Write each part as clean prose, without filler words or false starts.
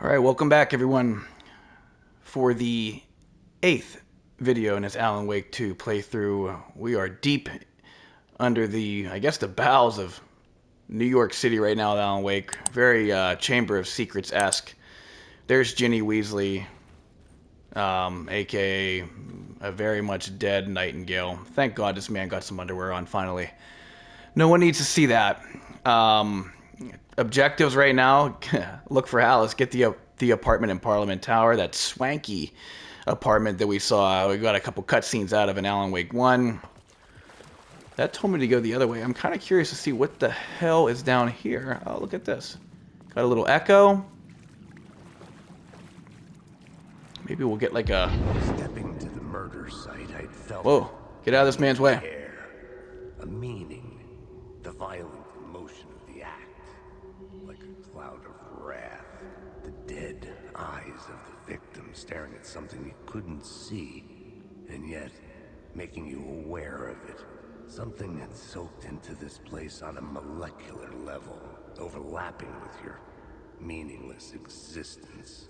All right, welcome back, everyone, for the 8th video in this Alan Wake 2 playthrough. We are deep under the, I guess, the bowels of New York City right now with Alan Wake. Very Chamber of Secrets-esque. There's Ginny Weasley, aka a very much dead Nightingale. Thank God this man got some underwear on finally. No one needs to see that. Objectives right now: look for Alice, get the apartment in Parliament Tower, that swanky apartment that we saw. We got a couple cutscenes out of in Alan Wake 1. That told me to go the other way. I'm kind of curious to see what the hell is down here. Oh, look at this. Got a little echo. Maybe we'll get like a... Stepping to the murder site, I'd felt... Whoa, get out of this man's way. A meaning. The violent emotion of the act. Like a cloud of wrath. The dead eyes of the victim staring at something you couldn't see. And yet, making you aware of it. Something had soaked into this place on a molecular level. Overlapping with your meaningless existence.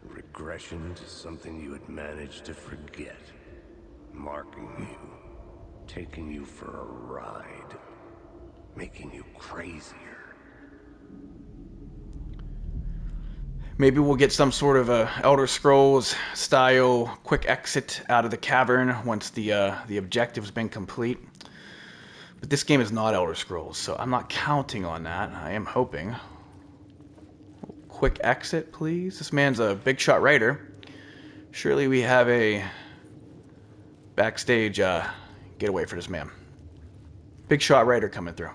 Regression to something you had managed to forget. Marking you. Taking you for a ride. Making you crazier. Maybe we'll get some sort of a Elder Scrolls style quick exit out of the cavern once the objective's been complete. But this game is not Elder Scrolls, so I'm not counting on that. I am hoping. Quick exit, please. This man's a big shot writer. Surely we have a backstage getaway for this man. Big shot writer coming through.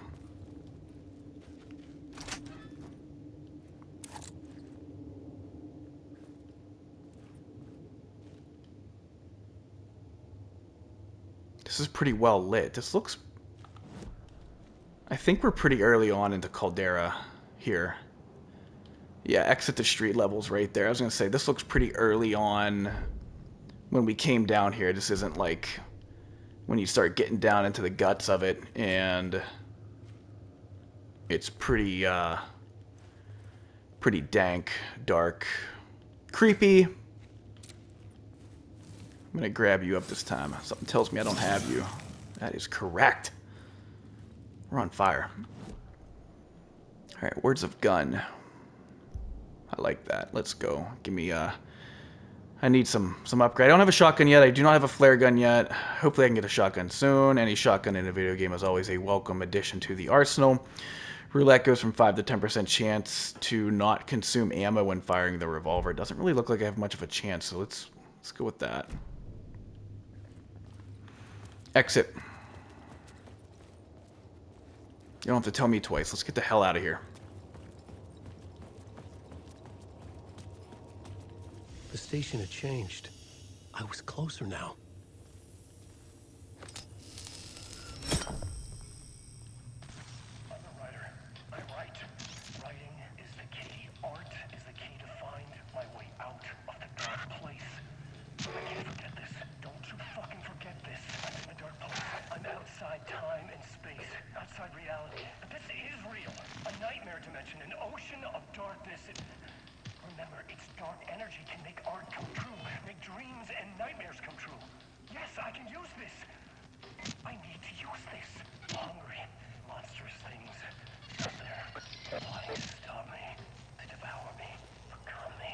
This is pretty well lit. This looks... I think we're pretty early on into Caldera here. Yeah, exit the street levels right there. I was going to say, this looks pretty early on when we came down here. This isn't like when you start getting down into the guts of it, and it's pretty, pretty dank, dark, creepy. I'm going to grab you up this time. Something tells me I don't have you. That is correct. We're on fire. All right, words of gun. I like that. Let's go. Give me I need some upgrade. I don't have a shotgun yet. I do not have a flare gun yet. Hopefully I can get a shotgun soon. Any shotgun in a video game is always a welcome addition to the arsenal. Roulette goes from 5 to 10% chance to not consume ammo when firing the revolver. It doesn't really look like I have much of a chance, so let's go with that. Exit. You don't have to tell me twice. Let's get the hell out of here. The station had changed. I was closer now. I'm a writer. I write. Writing is the key. Art is the key to find my way out of the dark place. I can't forget this. Don't you fucking forget this. I'm in the dark place. I'm outside time and space. Outside reality. But this is real. A nightmare dimension. An ocean of darkness. Remember, its dark energy can make art come true, make dreams and nightmares come true. Yes, I can use this. I need to use this. Hungry, monstrous things out there, plotting to stop me, to devour me, become me.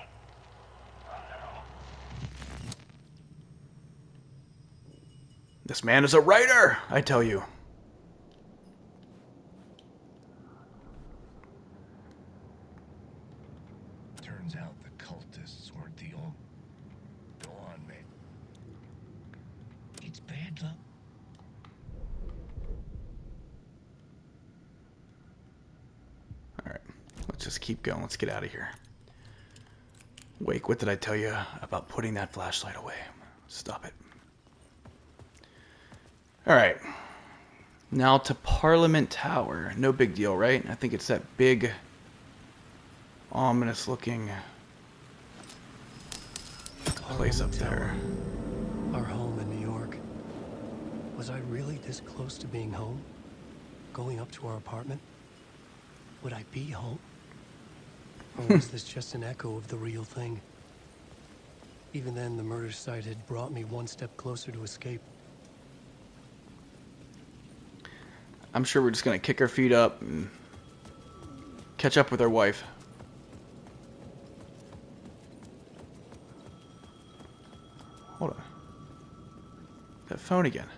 Oh no. This man is a writer, I tell you. Turns out the cultists weren't the only... Go on, mate. It's bad luck. Alright, let's just keep going. Let's get out of here. Wake, what did I tell you about putting that flashlight away? Stop it. Alright. Now to Parliament Tower. No big deal, right? I think it's that big, ominous looking place up there. Our home in New York. Was I really this close to being home? Going up to our apartment? Would I be home? Or was this just an echo of the real thing? Even then, the murder site had brought me one step closer to escape. I'm sure we're just gonna kick our feet up and catch up with our wife. Hold on. That phone again.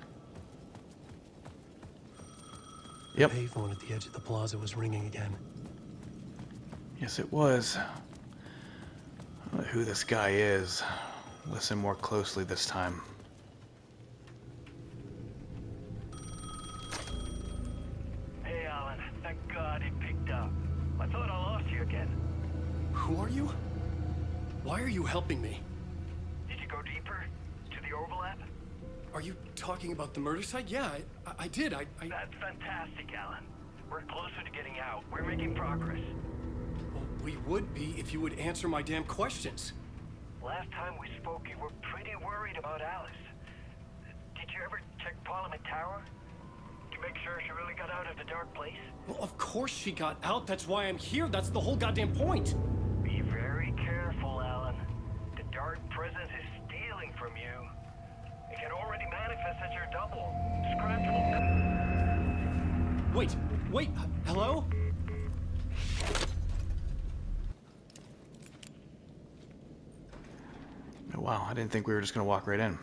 Yep. The payphone at the edge of the plaza was ringing again. Yes, it was. I don't know who this guy is. Listen more closely this time. Hey, Alan. Thank God he picked up. I thought I lost you again. Who are you? Why are you helping me? Did you go deeper? To the overlap? Are you talking about the murder site? Yeah, I did. That's fantastic, Alan. We're closer to getting out. We're making progress. Well, we would be if you would answer my damn questions. Last time we spoke, you were pretty worried about Alice. Did you ever check Parliament Tower? To make sure she really got out of the dark place? Well, of course she got out. That's why I'm here. That's the whole goddamn point. Be very careful, Alan. The dark presence is stealing from you. It can already manifest as your double. Scratch will... Wait, hello? Oh, wow, I didn't think we were just gonna walk right in.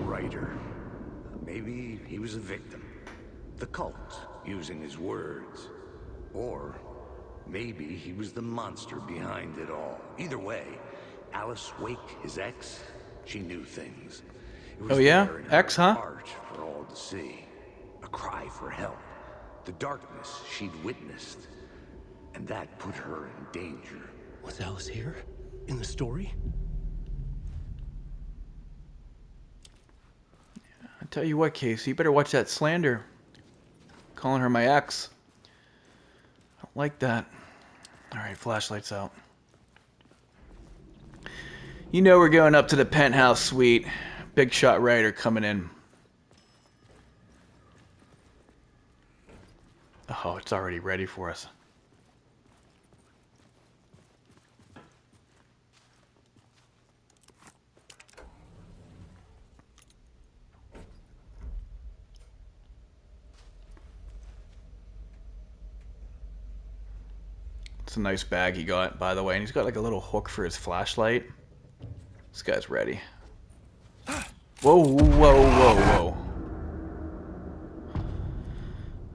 Writer. Maybe he was a victim. The cult, using his words. Or maybe he was the monster behind it all. Either way, Alice Wake, his ex, she knew things. It was Oh yeah? there in her Ex, huh? heart for all to see. A cry for help. The darkness she'd witnessed. And that put her in danger. Was Alice here? In the story? I tell you what, Casey, you better watch that slander. Calling her my ex. I don't like that. Alright, flashlight's out. You know we're going up to the penthouse suite. Big shot Ryder coming in. Oh, it's already ready for us. It's a nice bag he got, by the way, and he's got like a little hook for his flashlight. This guy's ready. Whoa, whoa, whoa, whoa.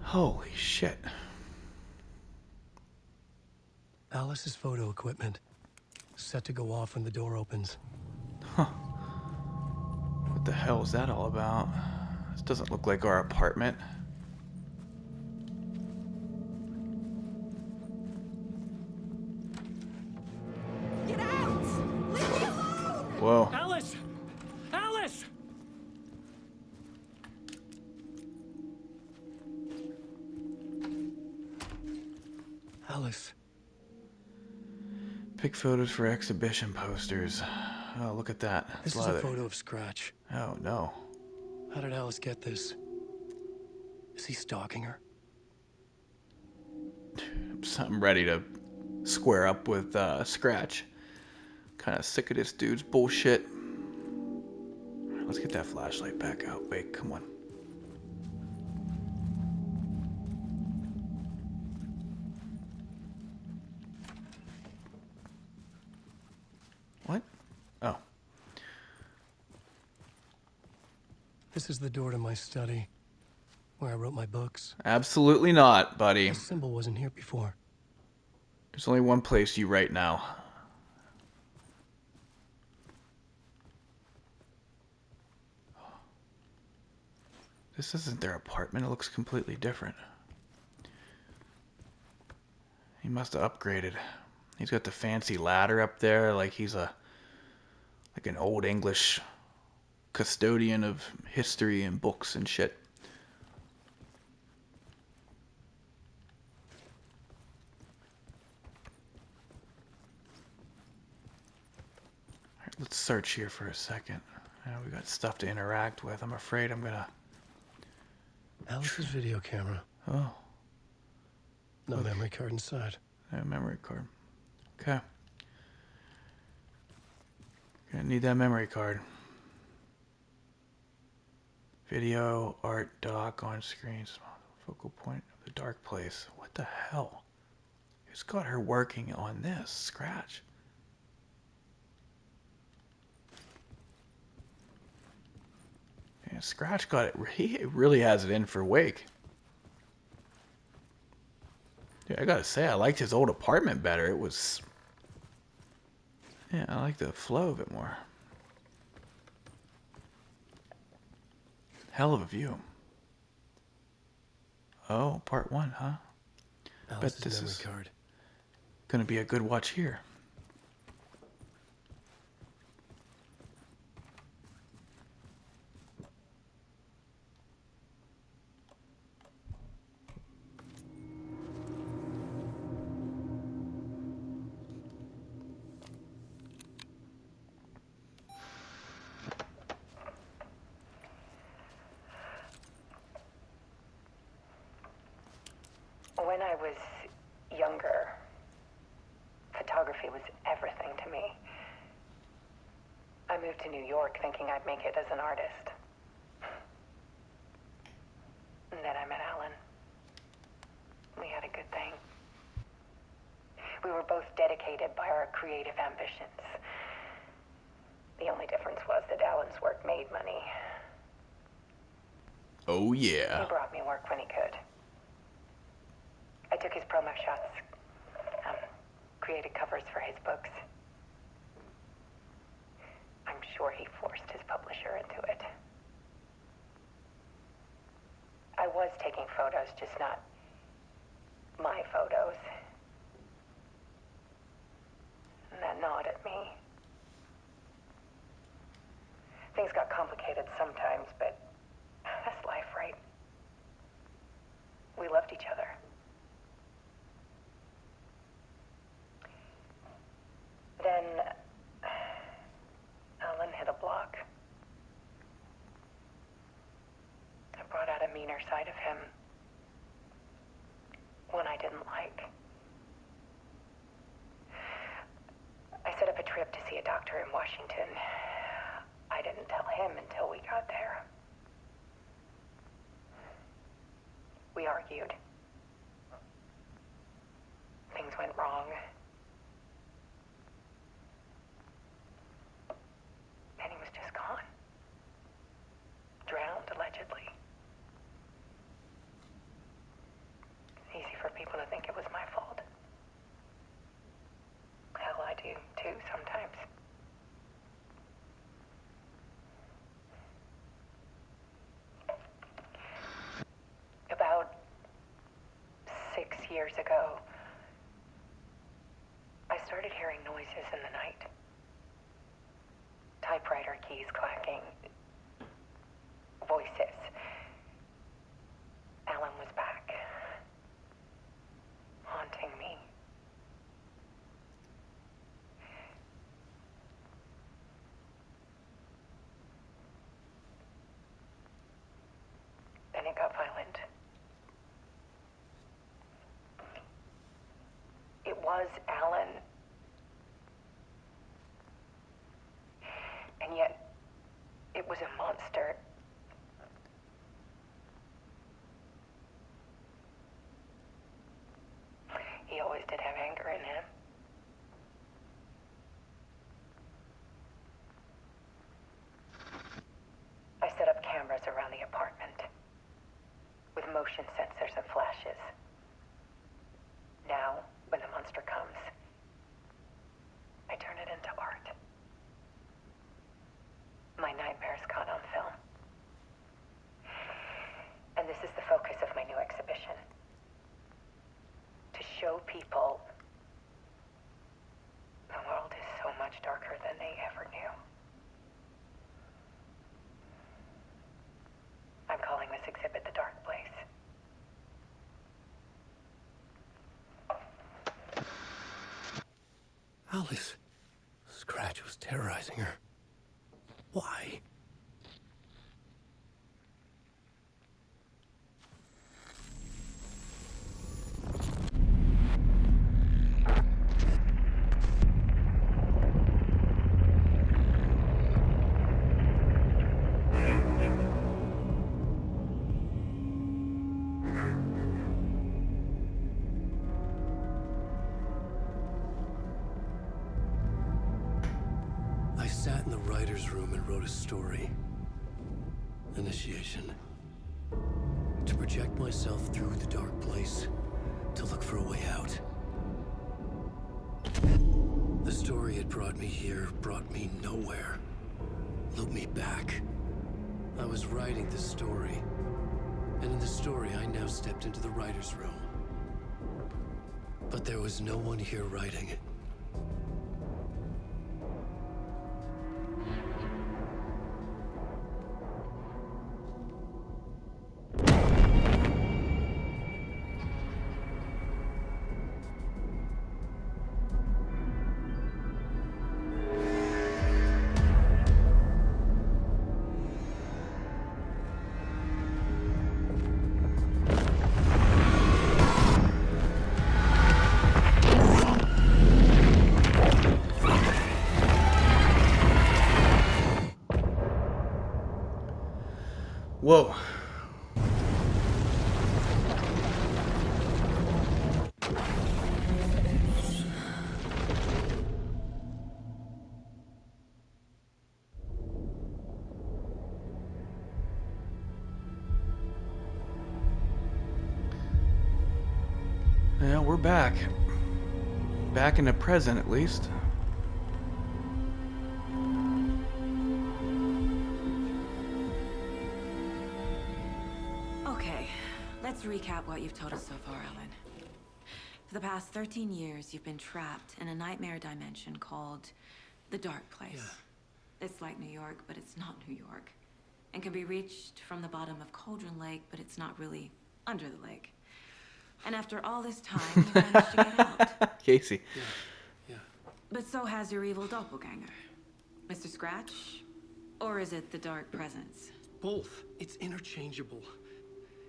Holy shit. Alice's photo equipment. Set to go off when the door opens. What the hell is that all about? This doesn't look like our apartment. Get out! Leave me alone! Whoa. Alice! Alice! Alice. Pick photos for exhibition posters. Oh, look at that. This is a photo of Scratch. Oh, no. How did Alice get this? Is he stalking her? I'm ready to square up with Scratch. Kind of sick of this dude's bullshit. Let's get that flashlight back out. Wait, come on. What? Oh. This is the door to my study, where I wrote my books. Absolutely not, buddy. This symbol wasn't here before. There's only one place you write now. This isn't their apartment. It looks completely different. He must have upgraded. He's got the fancy ladder up there, like he's like an old English custodian of history and books and shit. Let's search here for a second. We got stuff to interact with. I'm afraid I'm gonna... Alice's video camera. Oh, No memory card inside. a memory card. Okay. Gonna need that memory card. Video, art, doc, on screen, focal point of the dark place. What the hell? Who's got her working on this? Scratch. Yeah, Scratch got it. He really has it in for Wake. Yeah, I gotta say, I liked his old apartment better. It was... Yeah, I like the flow of it more. Hell of a view. Oh, part 1, huh? Alice's Bet this memory is card. gonna be a good watch here. When I was younger, photography was everything to me. I moved to New York thinking I'd make it as an artist. And then I met Alan. We had a good thing. We were both dedicated by our creative ambitions. The only difference was that Alan's work made money. Oh, He yeah. brought me work when he could. I took his promo shots, created covers for his books. I'm sure he forced his publisher into it. I was taking photos, just not my photos. And that gnawed at me. Things got complicated sometimes, but that's life, right? We loved each other. Then Alan hit a block. I brought out a meaner side of him. One I didn't like. I set up a trip to see a doctor in Washington. I didn't tell him until we got there. We argued. Things went wrong. And he was just gone. Drowned, allegedly. It's easy for people to think it was my fault. Hell, I do too sometimes. About 6 years ago, I started hearing noises in the night. Typewriter keys clacking. Voices. Alan was back. Haunting me. Then it got violent. It was Alan. And yet, it was a monster. He always did have anger in him. I set up cameras around the apartment with motion sensors and flashes. Now, when the monster comes, I turn it into art. My nightmares caught on film. And this is the focus of my new exhibition. To show people the world is so much darker than they ever knew. I'm calling this exhibit The Dark Place. Alice. Scratch was terrorizing her. Why? I sat in the writer's room and wrote a story. Initiation. To project myself through the dark place, to look for a way out. The story had brought me here, brought me nowhere. Looped me back. I was writing the story. And in the story, I now stepped into the writer's room. But there was no one here writing. Whoa. Yeah, we're back. Back in the present, at least. Okay, let's recap what you've told us so far, Alan. For the past 13 years, you've been trapped in a nightmare dimension called the Dark Place. Yeah. It's like New York, but it's not New York. And can be reached from the bottom of Cauldron Lake, but it's not really under the lake. And after all this time, you managed to get out. Casey. Yeah. But so has your evil doppelganger. Mr. Scratch? Or is it the Dark Presence? Both. It's interchangeable.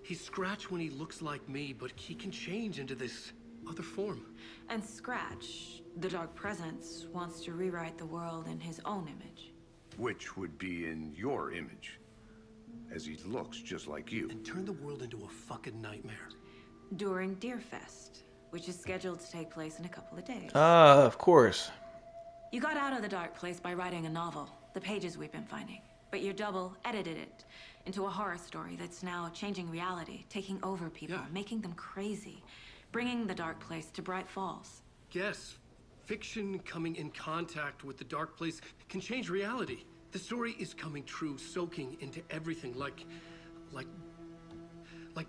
He's Scratch when he looks like me, but he can change into this other form. And Scratch, the Dark Presence, wants to rewrite the world in his own image. Which would be in your image, as he looks just like you. And turn the world into a fucking nightmare. During Deerfest, which is scheduled to take place in a couple of days. Of course. You got out of the Dark Place by writing a novel, The Pages We've Been Finding. But your double edited it into a horror story that's now changing reality, taking over people, making them crazy, bringing the Dark Place to Bright Falls. Yes, fiction coming in contact with the Dark Place can change reality. The story is coming true, soaking into everything, like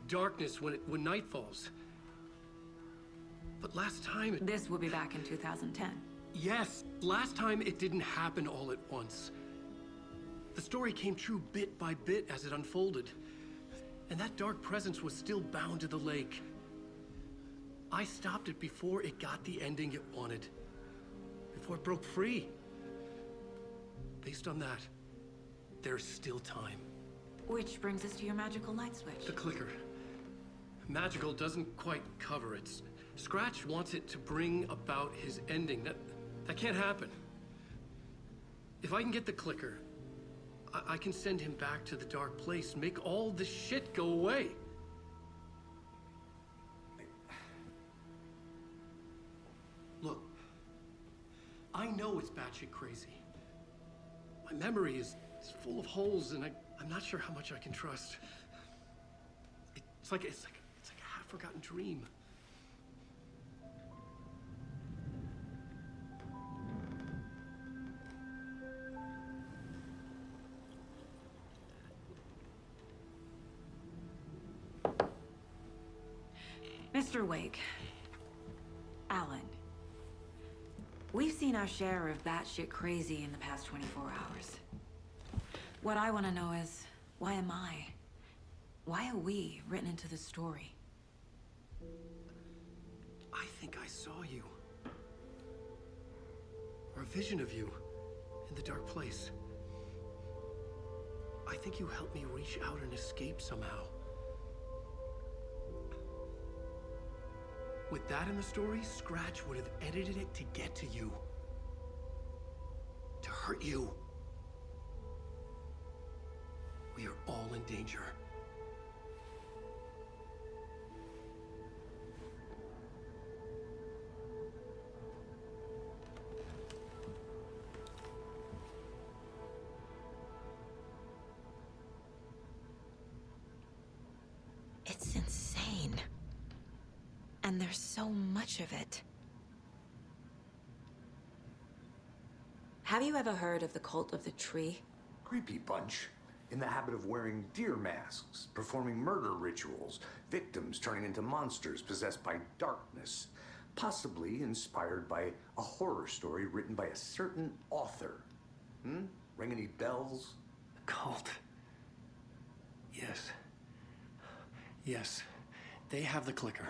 darkness when night falls. But last time This will be back in 2010. Yes, last time it didn't happen all at once. The story came true bit by bit as it unfolded. And that dark presence was still bound to the lake. I stopped it before it got the ending it wanted. Before it broke free. Based on that, there's still time. Which brings us to your magical light switch. The clicker. Magical doesn't quite cover it. Scratch wants it to bring about his ending. That can't happen. If I can get the clicker, I can send him back to the Dark Place, make all this shit go away. Look, I know it's batshit crazy. My memory is full of holes, and I'm not sure how much I can trust. It's like a half-forgotten dream. Mr. Wake, Alan, we've seen our share of batshit crazy in the past 24 hours. What I want to know is, why am I? Why are we written into the story? I think I saw you. Or a vision of you. in the dark place. I think you helped me reach out and escape somehow. With that in the story, Scratch would have edited it to get to you. To hurt you. We are all in danger. It's insane. And there's so much of it. Have you ever heard of the Cult of the Tree? Creepy bunch. In the habit of wearing deer masks, performing murder rituals, victims turning into monsters possessed by darkness, possibly inspired by a horror story written by a certain author. Ring any bells? Cult. Yes. Yes. They have the clicker.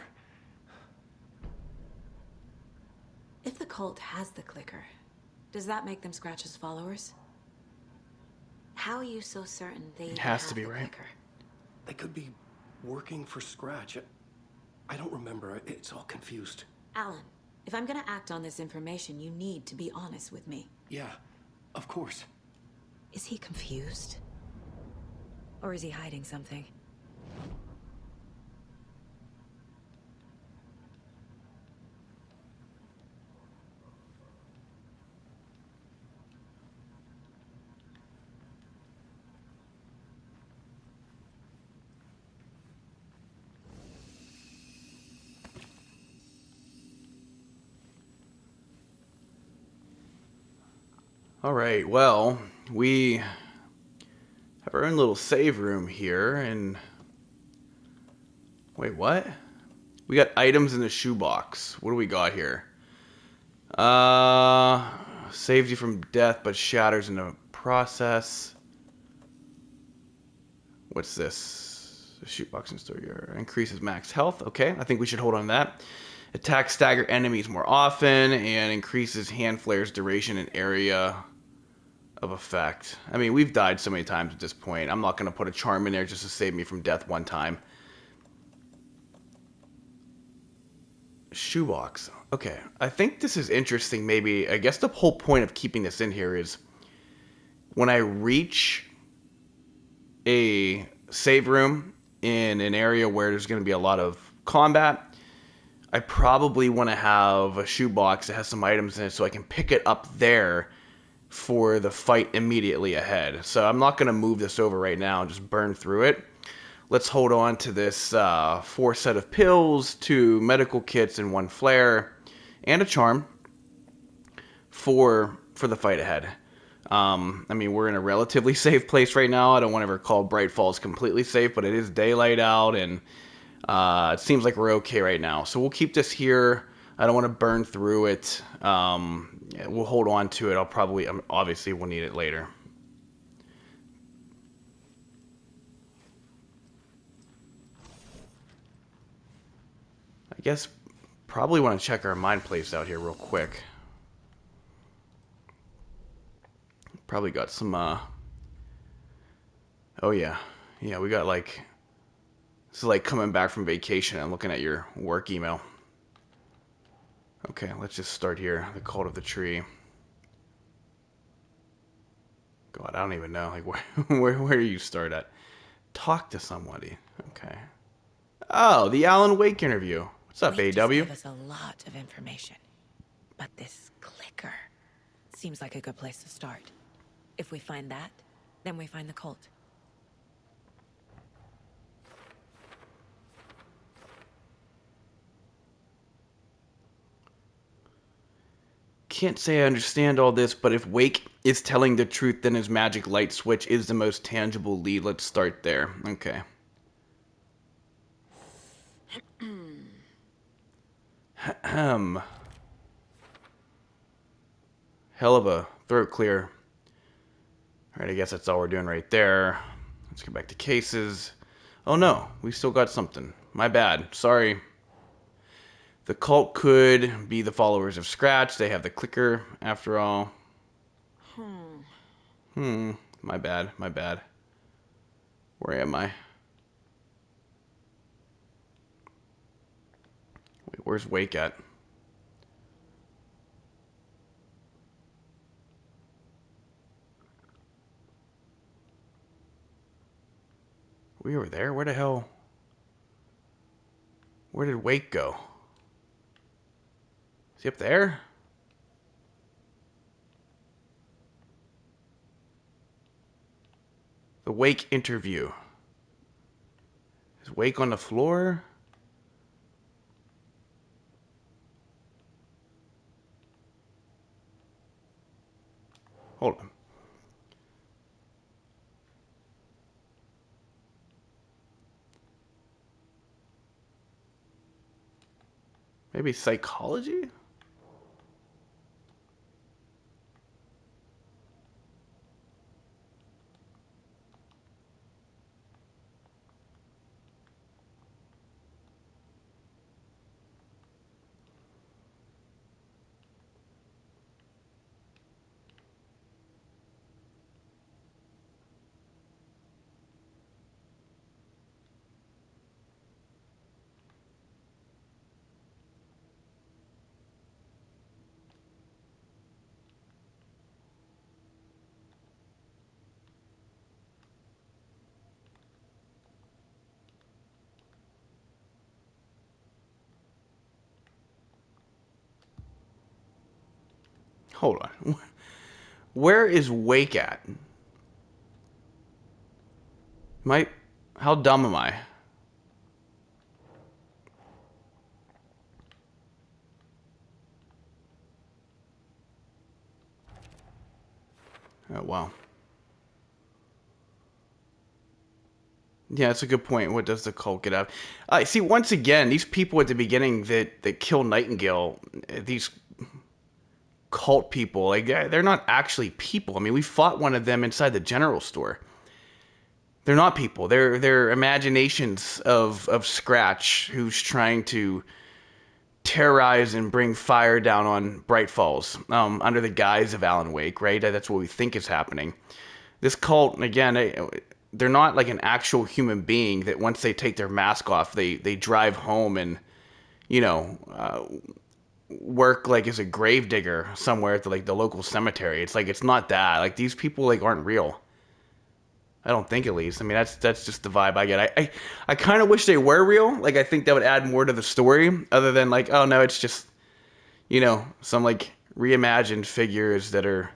If the cult has the clicker, does that make them Scratch's followers? How are you so certain they even Has have to be, the right? clicker? They could be working for Scratch. I don't remember. It's all confused. Alan, if I'm gonna act on this information, you need to be honest with me. Yeah, of course. Is he confused? Or is he hiding something? Alright, well, we have our own little save room here, and... Wait, what? We got items in the shoebox. What do we got here? Saves you from death, but shatters in the process. What's this? The shoebox in store here. Increases max health. Okay, I think we should hold on to that. Attack stagger enemies more often, and increases hand flares duration and area of effect. I mean, we've died so many times at this point. I'm not going to put a charm in there just to save me from death one time. Shoebox. Okay, I think this is interesting. Maybe, I guess the whole point of keeping this in here is when I reach a save room in an area where there's going to be a lot of combat, I probably want to have a shoebox that has some items in it so I can pick it up there for the fight immediately ahead. So I'm not going to move this over right now and just burn through it. Let's hold on to this 4 set of pills, 2 medical kits, and 1 flare, and a charm for the fight ahead. I mean, we're in a relatively safe place right now. I don't want to ever call Bright Falls completely safe, but it is daylight out, and it seems like we're okay right now. So we'll keep this here. I don't want to burn through it. Yeah, we'll hold on to it. I'll probably, obviously, we'll need it later. I guess probably want to check our mine place out here real quick. Probably got some, oh yeah. Yeah, we got like, this is like coming back from vacation and looking at your work email. Okay, let's just start here. The Cult of the Tree. God, I don't even know. Like, where do you start at? Talk to somebody. Okay. Oh, the Alan Wake interview. What's up, Wake AW? just gave us a lot of information. But this clicker seems like a good place to start. If we find that, then we find the cult. Can't say I understand all this, but if Wake is telling the truth, then his magic light switch is the most tangible lead. Let's start there. Okay. Hell of a throat clear. Alright, I guess that's all we're doing right there. Let's get back to cases. Oh no, we still got something. My bad. Sorry. The cult could be the followers of Scratch. They have the clicker, after all. My bad, my bad. Where am I? Wait, where's Wake at? We were there? Where the hell? Where did Wake go? Is he up there? The Wake interview. Is Wake on the floor? Hold on. Maybe psychology? Hold on. Where is Wake at? How dumb am I? Oh, wow. Yeah, that's a good point. What does the cult get out? See, once again, these people at the beginning that kill Nightingale, these cult people, like they're not actually people. I mean, we fought one of them inside the general store. They're not people. They're imaginations of Scratch, who's trying to terrorize and bring fire down on Bright Falls under the guise of Alan Wake, right? That's what we think is happening. This cult, again, they're not like an actual human being that once they take their mask off, they drive home and, you know, work like as a grave digger somewhere at the local cemetery. It's like, it's not that. Like, these people like aren't real. I don't think, at least. I mean, that's just the vibe I get. I kind of wish they were real. Like, I think that would add more to the story, other than like, oh no, it's just, you know, some like reimagined figures that are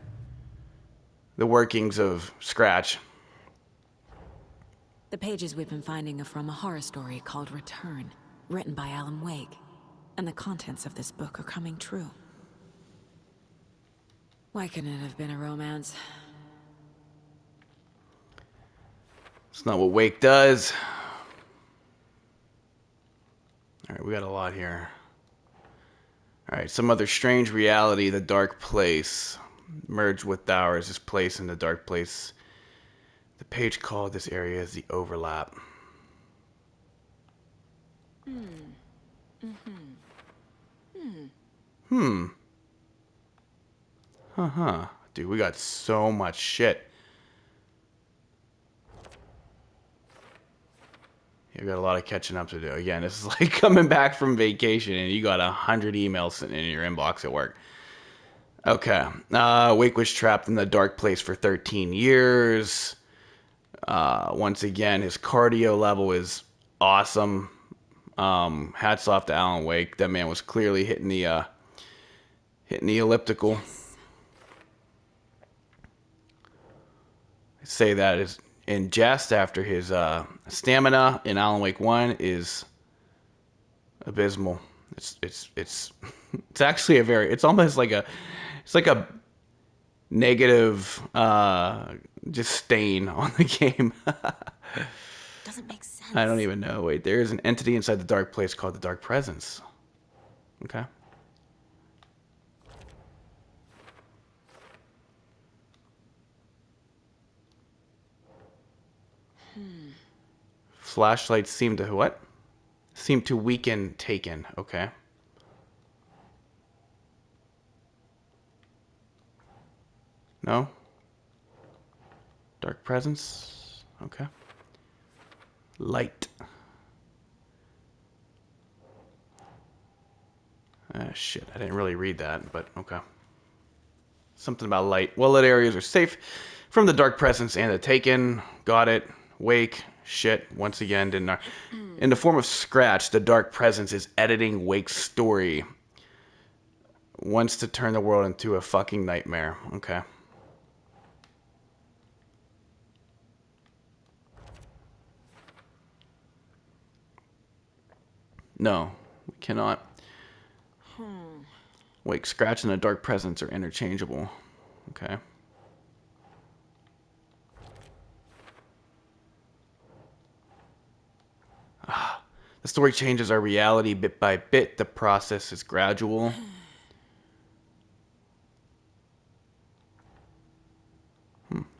the workings of Scratch. The pages we've been finding are from a horror story called Return, written by Alan Wake. And the contents of this book are coming true. Why couldn't it have been a romance? It's not what Wake does. Alright, we got a lot here. Alright, some other strange reality, the dark place. Merged with ours, this place in the dark place. The page called this area is the overlap. Dude, we got so much shit. You got a lot of catching up to do. Again, this is like coming back from vacation and you got 100 emails sitting in your inbox at work. Okay. Wake was trapped in the dark place for 13 years. Once again, his cardio level is awesome. Hats off to Alan Wake. That man was clearly hitting the elliptical. I say that is in jest after his stamina in Alan Wake 1 is abysmal. It's actually it's almost like a negative just stain on the game. Doesn't make sense. I don't even know. Wait, there is an entity inside the dark place called the Dark Presence. Okay. Flashlights seem to what? Seem to weaken Taken. Okay. No? Dark presence. Okay. Light. Ah, shit. I didn't really read that, but okay. Something about light. Well-lit areas are safe from the dark presence and the Taken. Got it. Wake. Shit. Once again, didn't know. In the form of Scratch, the dark presence is editing Wake's story. Wants to turn the world into a fucking nightmare. Okay. No, we cannot. Wake, Scratch, and the dark presence are interchangeable. Okay. The story changes our reality bit by bit. The process is gradual.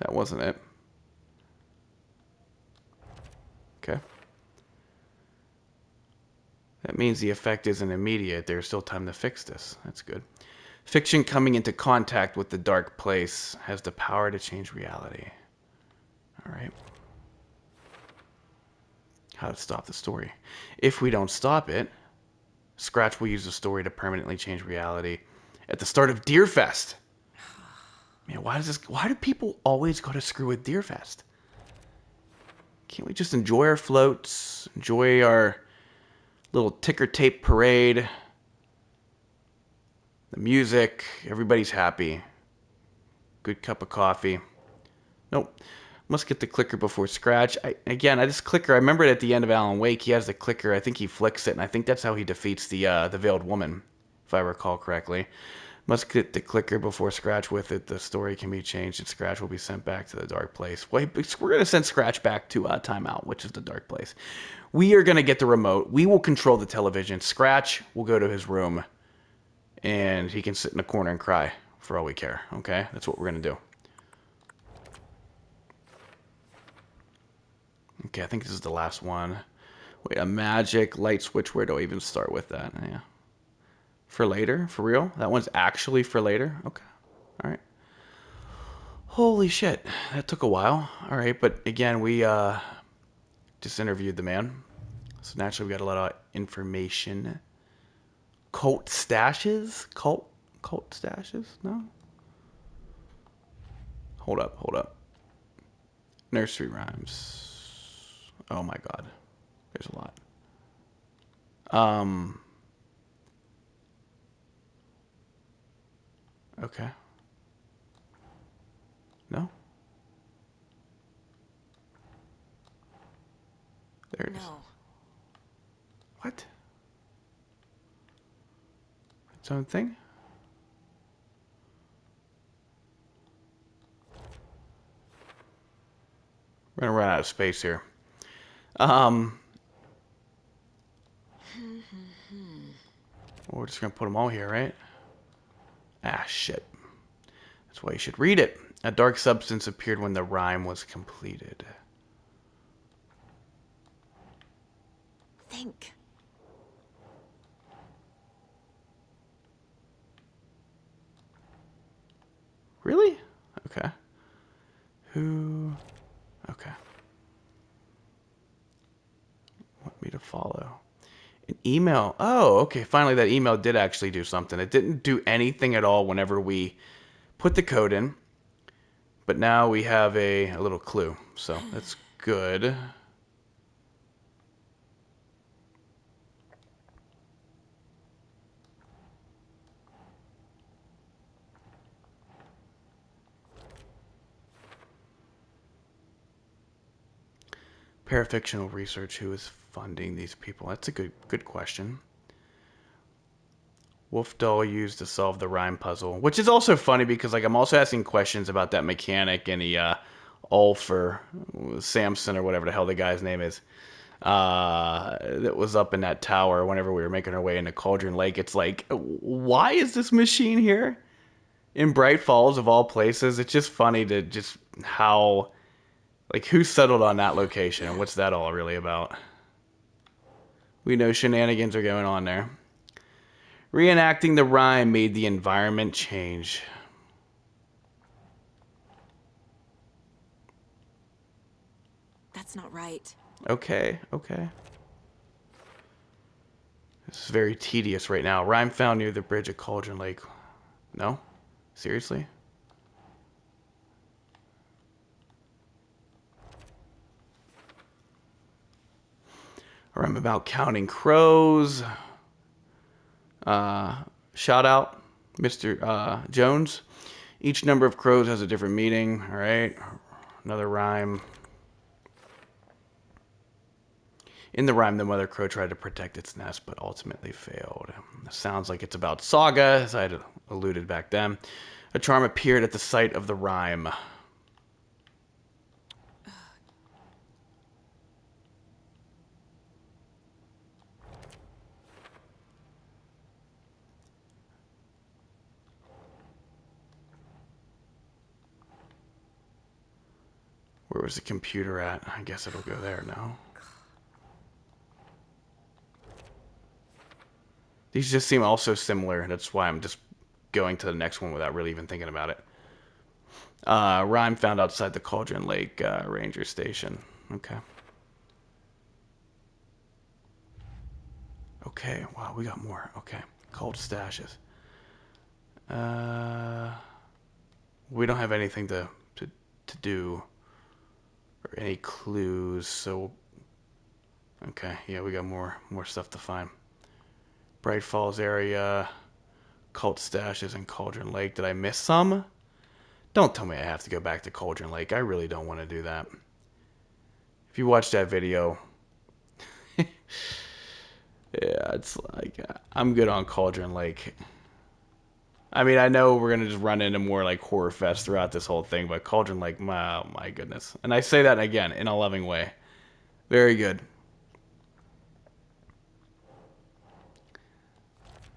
That wasn't it. Okay. That means the effect isn't immediate. There's still time to fix this. That's good. Fiction coming into contact with the dark place has the power to change reality. All right. How to stop the story. If we don't stop it, Scratch will use the story to permanently change reality. At the start of Deerfest. Man, why do people always go to screw with Deerfest? Can't we just enjoy our floats, enjoy our little ticker tape parade, the music, everybody's happy. Good cup of coffee. Nope. Must get the clicker before Scratch. This clicker, I remember it at the end of Alan Wake. He has the clicker. I think he flicks it, and I think that's how he defeats the Veiled Woman, if I recall correctly. Must get the clicker before Scratch. With it, the story can be changed, and Scratch will be sent back to the dark place. We're going to send Scratch back to Timeout, which is the dark place. We are going to get the remote. We will control the television. Scratch will go to his room, and he can sit in a corner and cry for all we care. Okay? That's what we're going to do. Okay, I think this is the last one. Wait, a magic light switch. Where do I even start with that? Yeah. For later? For real? That one's actually for later? Okay. All right. Holy shit. That took a while. All right, but again, we just interviewed the man. So naturally, we got a lot of information. Cult stashes? Cult stashes? No? Hold up. Nursery rhymes. Oh my god. There's a lot. Okay. No? There it is. No. What? Its own thing? We're gonna run out of space here. We're just gonna put them all here, right? Ah, shit. That's why you should read it. A dark substance appeared when the rhyme was completed. Think. Really? Okay. Who? Okay. Want me to follow? An email. Oh, okay. Finally, that email did actually do something. It didn't do anything at all whenever we put the code in. But now we have a little clue. So that's good. Parafictional research. Who is funding these people? That's a good question. Wolf doll used to solve the rhyme puzzle, which is also funny because like I'm also asking questions about that mechanic and the Ulf or Samson or whatever the hell the guy's name is that was up in that tower whenever we were making our way into Cauldron Lake. It's like, why is this machine here in Bright Falls of all places? It's just funny to just how, like, who settled on that location and what's that all really about? We know shenanigans are going on there. Reenacting the rhyme made the environment change. That's not right. Okay, okay. This is very tedious right now. Rhyme found near the bridge at Cauldron Lake. No? Seriously? Or I'm about counting crows. Shout out, Mr. Jones. Each number of crows has a different meaning. All right. Another rhyme. In the rhyme, the mother crow tried to protect its nest, but ultimately failed. Sounds like it's about Saga, as I had alluded back then. A charm appeared at the site of the rhyme. Where was the computer at? I guess it'll go there now. These just seem all so similar. That's why I'm just going to the next one without really even thinking about it. Rhyme found outside the Cauldron Lake Ranger Station. Okay. Okay, wow, we got more. Okay, cult stashes. We don't have anything to do or any clues, so okay, yeah, we got more stuff to find. Bright Falls area, cult stashes, and Cauldron Lake. Did I miss some? Don't tell me I have to go back to Cauldron Lake. I really don't want to do that. If you watch that video, yeah, it's like I'm good on Cauldron Lake. I mean, I know we're gonna just run into more like horror fest throughout this whole thing, but Cauldron Lake, my goodness. And I say that again in a loving way. Very good.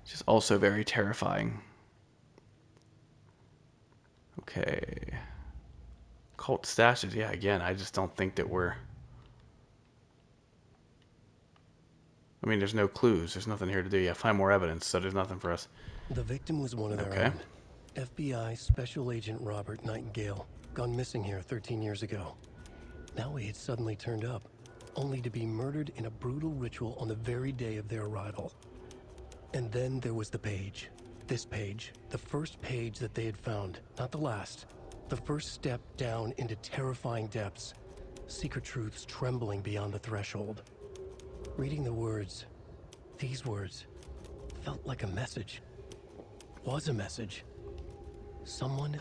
Just also very terrifying. Okay. Cult stashes, yeah, again, I just don't think that we're... I mean, there's no clues. There's nothing here to do. Yeah, find more evidence, so there's nothing for us. The victim was one of their own. FBI Special Agent Robert Nightingale, gone missing here 13 years ago. Now he had suddenly turned up, only to be murdered in a brutal ritual on the very day of their arrival. And then there was the page. This page, the first page that they had found, not the last. The first step down into terrifying depths. Secret truths trembling beyond the threshold. Reading the words, these words, felt like a message. Was a message. Someone...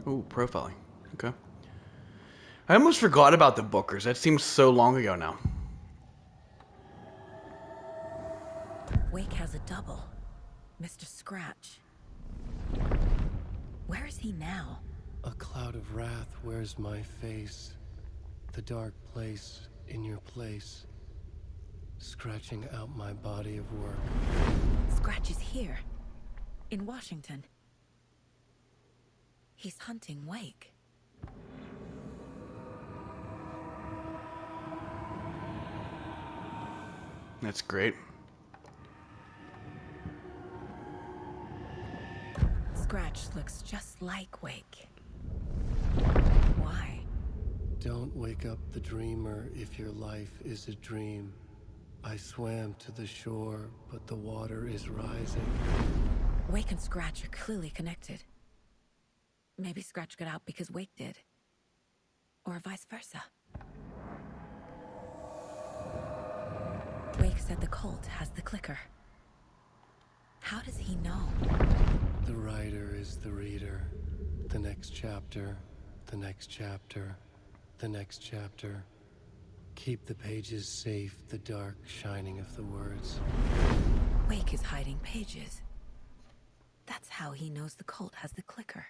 Ooh, profiling. Okay. I almost forgot about the Bookers. That seems so long ago now. Wake has a double. Mr. Scratch. Where is he now? A cloud of wrath wears my face. The dark place in your place. Scratching out my body of work. Scratch is here. In Washington. He's hunting Wake. That's great. Scratch looks just like Wake. Why? Don't wake up the dreamer if your life is a dream. I swam to the shore, but the water is rising. Wake and Scratch are clearly connected. Maybe Scratch got out because Wake did. Or vice versa. Wake said the cult has the clicker. How does he know? The writer is the reader. The next chapter, the next chapter, the next chapter. Keep the pages safe, the dark shining of the words. Wake is hiding pages. That's how he knows the cult has the clicker.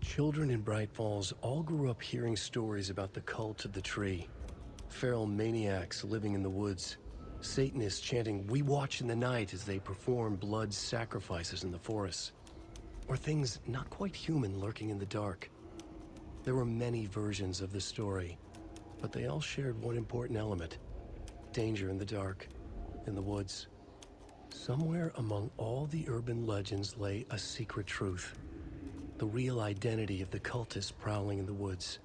Children in Bright Falls all grew up hearing stories about the cult of the tree. Feral maniacs living in the woods. Satanists chanting, "We watch in the night," as they perform blood sacrifices in the forests. Or things not quite human lurking in the dark. There were many versions of the story, but they all shared one important element. Danger in the dark, in the woods. Somewhere among all the urban legends lay a secret truth. The real identity of the cultists prowling in the woods.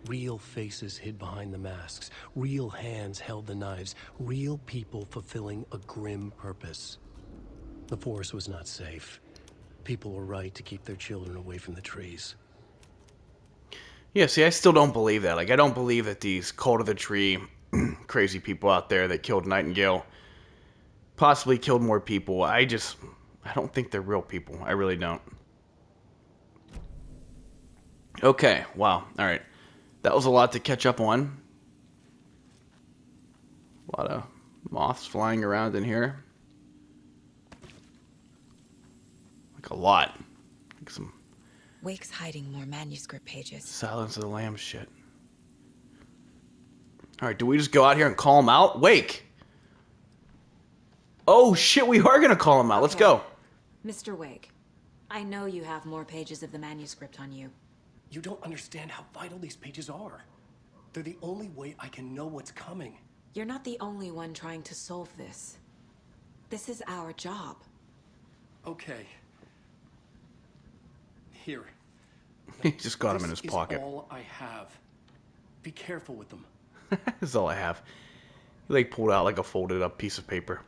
Real faces hid behind the masks. Real hands held the knives. Real people fulfilling a grim purpose. The forest was not safe. People were right to keep their children away from the trees. Yeah, see, I still don't believe that. Like, I don't believe that these Cult of the Tree crazy people out there that killed Nightingale possibly killed more people. I don't think they're real people. I really don't. Okay, wow. All right. That was a lot to catch up on. A lot of moths flying around in here. Like a lot. Like some Wake's hiding more manuscript pages. Silence of the Lambs shit. Alright, do we just go out here and call him out? Wake! Oh shit, we are gonna call him out. Let's go. Mr. Wake, I know you have more pages of the manuscript on you. You don't understand how vital these pages are. They're the only way I can know what's coming. You're not the only one trying to solve this. This is our job. Okay. Here. He just got him in his This pocket. is all I have. Be careful with them. This is all I have. He like pulled out like a folded up piece of paper.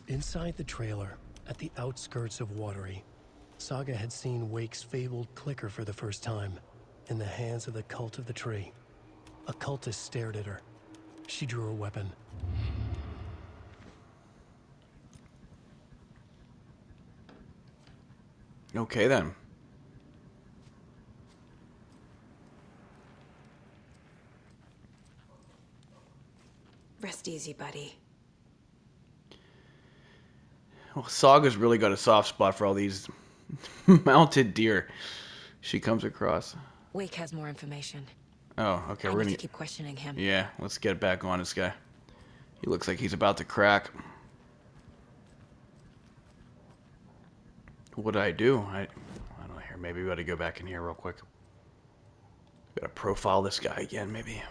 Inside the trailer, at the outskirts of Watery, Saga had seen Wake's fabled clicker for the first time, in the hands of the Cult of the Tree. A cultist stared at her. She drew her weapon. Okay then. Rest easy, buddy. Well, Saga's really got a soft spot for all these mounted deer she comes across. Wake has more information. Oh, okay, I we're need gonna to keep questioning him. Yeah, let's get back on this guy. He looks like he's about to crack. What did I do? I don't know here. Maybe we gotta go back in here real quick. Gotta profile this guy again, maybe.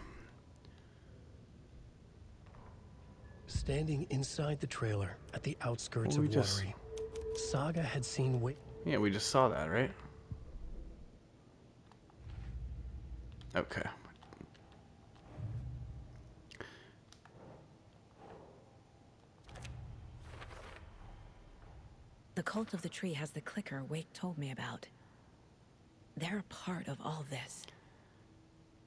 Standing inside the trailer at the outskirts Well, we of just- Watery, Saga had seen Wake. Yeah, we just saw that, right? Okay. The Cult of the Tree has the clicker Wake told me about. They're a part of all this.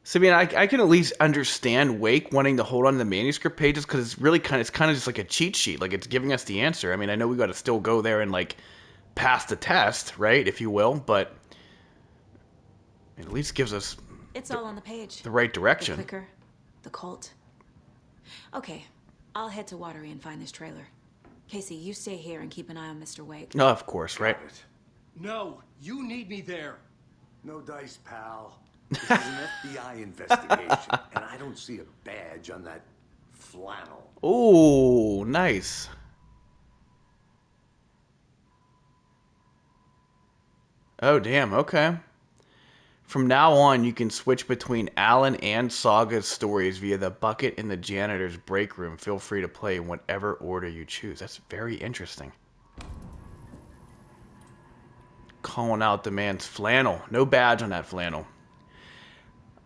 So I mean, I can at least understand Wake wanting to hold on to the manuscript pages because it's really kind of just like a cheat sheet, like it's giving us the answer. I mean, I know we got to still go there and like pass the test, right, if you will, but it at least gives us It's all on the page. the right The direction. clicker, the cult. Okay, I'll head to Watery and find this trailer. Casey, you stay here and keep an eye on Mr. Wake. No, of course, right? No, you need me there. No dice, pal. This is an FBI investigation, and I don't see a badge on that flannel. Ooh, nice. Oh, damn, okay. From now on, you can switch between Alan and Saga's stories via the bucket in the janitor's break room. Feel free to play in whatever order you choose. That's very interesting. Calling out the man's flannel. No badge on that flannel.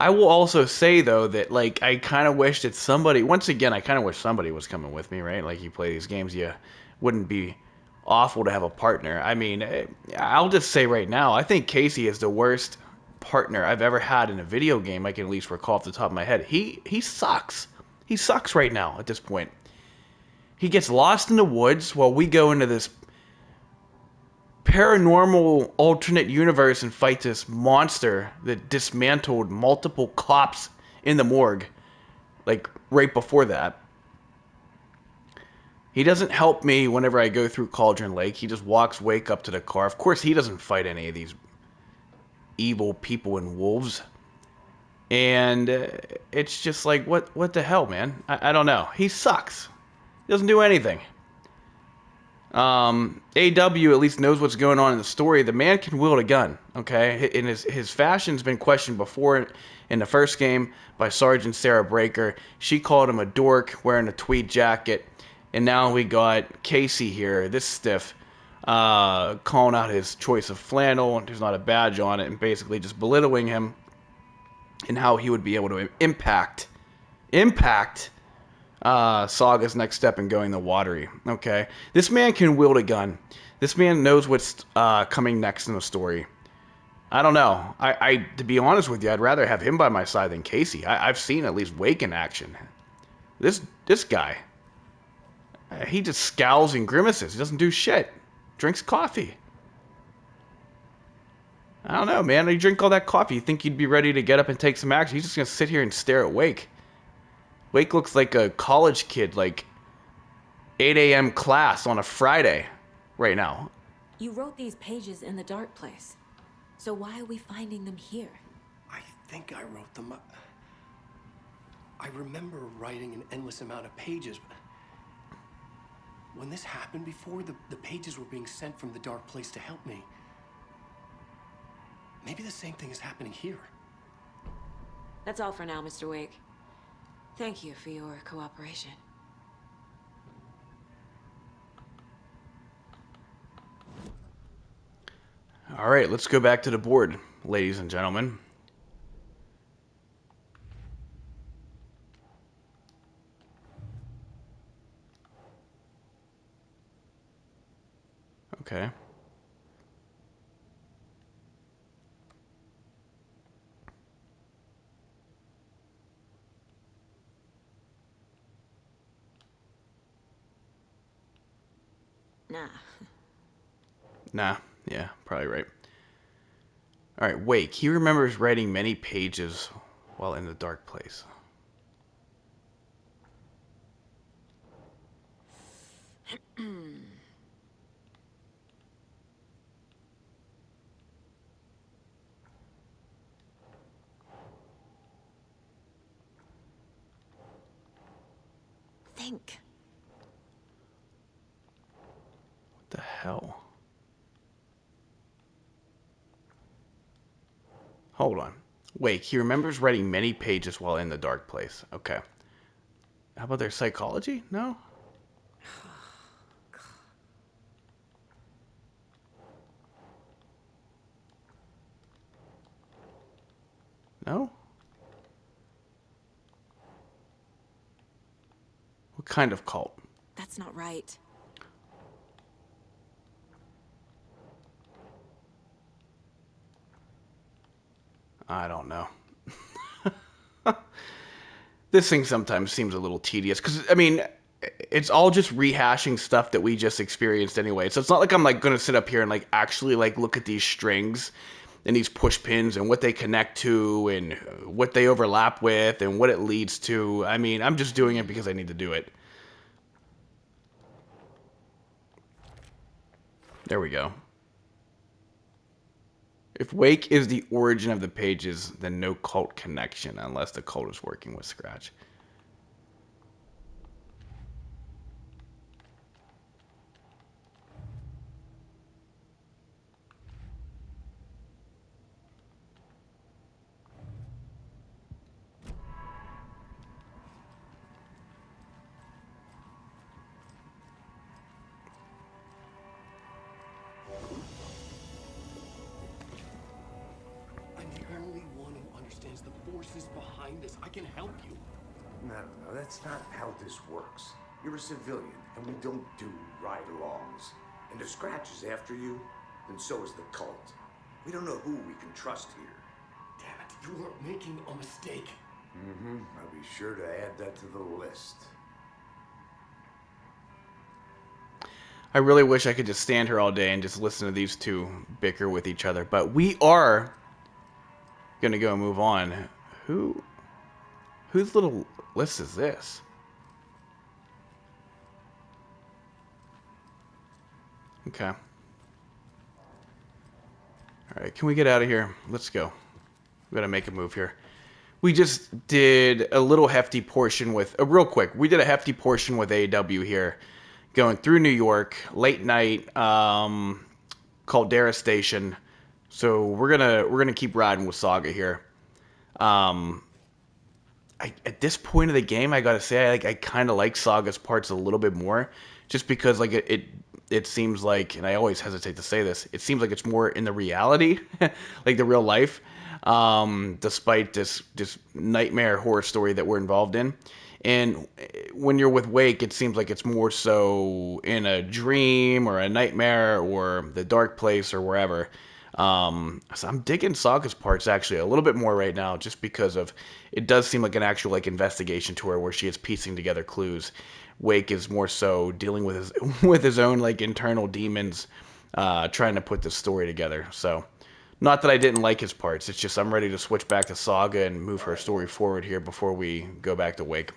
I will also say, though, that, like, I kind of wish that somebody... Once again, I kind of wish somebody was coming with me, right? Like, you play these games, you wouldn't be awful to have a partner. I mean, I'll just say right now, I think Casey is the worst partner I've ever had in a video game. I can at least recall off the top of my head. He sucks. He sucks right now at this point. He gets lost in the woods while we go into this paranormal alternate universe and fight this monster that dismantled multiple cops in the morgue, like right before that. He doesn't help me whenever I go through Cauldron Lake. He just walks Wake up to the car. Of course, he doesn't fight any of these evil people and wolves. And it's just like, what the hell, man? I don't know. He sucks. He doesn't do anything. AW at least knows what's going on in the story. The man can wield a gun, okay? And his fashion's been questioned before in the first game by Sergeant Sarah Breaker. She called him a dork wearing a tweed jacket. And now we got Casey here, this stiff, calling out his choice of flannel, and there's not a badge on it, and basically just belittling him and how he would be able to impact Saga's next step in going the watery. Okay, this man can wield a gun. This man knows what's coming next in the story. I don't know. I to be honest with you, I'd rather have him by my side than Casey. I've seen at least Wake in action. This guy, he just scowls and grimaces. He doesn't do shit. Drinks coffee. I don't know, man. You drink all that coffee, you think you'd be ready to get up and take some action. He's just gonna sit here and stare at Wake. Wake looks like a college kid, like 8 a.m. class on a Friday right now. You wrote these pages in the dark place. So why are we finding them here? I think I wrote them. I remember writing an endless amount of pages. When this happened before, the pages were being sent from the dark place to help me. Maybe the same thing is happening here. That's all for now, Mr. Wake. Thank you for your cooperation. All right, let's go back to the board, ladies and gentlemen. Okay. Nah, yeah, probably right. Alright, Wake. He remembers writing many pages while in the dark place. Think. What the hell? Hold on. Wake. He remembers writing many pages while in the dark place. Okay. How about their psychology? No? No? What kind of cult? That's not right. I don't know. This thing sometimes seems a little tedious because, I mean, it's all just rehashing stuff that we just experienced anyway. So it's not like I'm like going to sit up here and like actually like look at these strings and these push pins and what they connect to and what they overlap with and what it leads to. I mean, I'm just doing it because I need to do it. There we go. If Wake is the origin of the pages, then no cult connection unless the cult is working with Scratch. I'm the only one who understands the forces behind this. I can help you. No, that's not how this works. You're a civilian, and we don't do ride-alongs. And if Scratch is after you, then so is the cult. We don't know who we can trust here. Damn it, you are making a mistake. I'll be sure to add that to the list. I really wish I could just stand here all day and just listen to these two bicker with each other, but we are gonna go move on. Whose little list is this? Okay. Alright, can we get out of here? Let's go. We gotta make a move here. We just did a little hefty portion with... real quick, we did a hefty portion with AEW here. Going through New York, late night, Caldera Station. So we're gonna keep riding with Saga here. At this point of the game, I gotta say, I kind of like Saga's parts a little bit more, just because like it seems like, and I always hesitate to say this, it seems like it's more in the reality, like the real life, despite this nightmare horror story that we're involved in. And when you're with Wake, it seems like it's more so in a dream or a nightmare or the dark place or wherever. So I'm digging Saga's parts actually a little bit more right now, just because of it does seem like an actual like investigation to her where she is piecing together clues. Wake is more so dealing with his own like internal demons, trying to put this story together. So not that I didn't like his parts, it's just I'm ready to switch back to Saga and move her story forward here before we go back to Wake.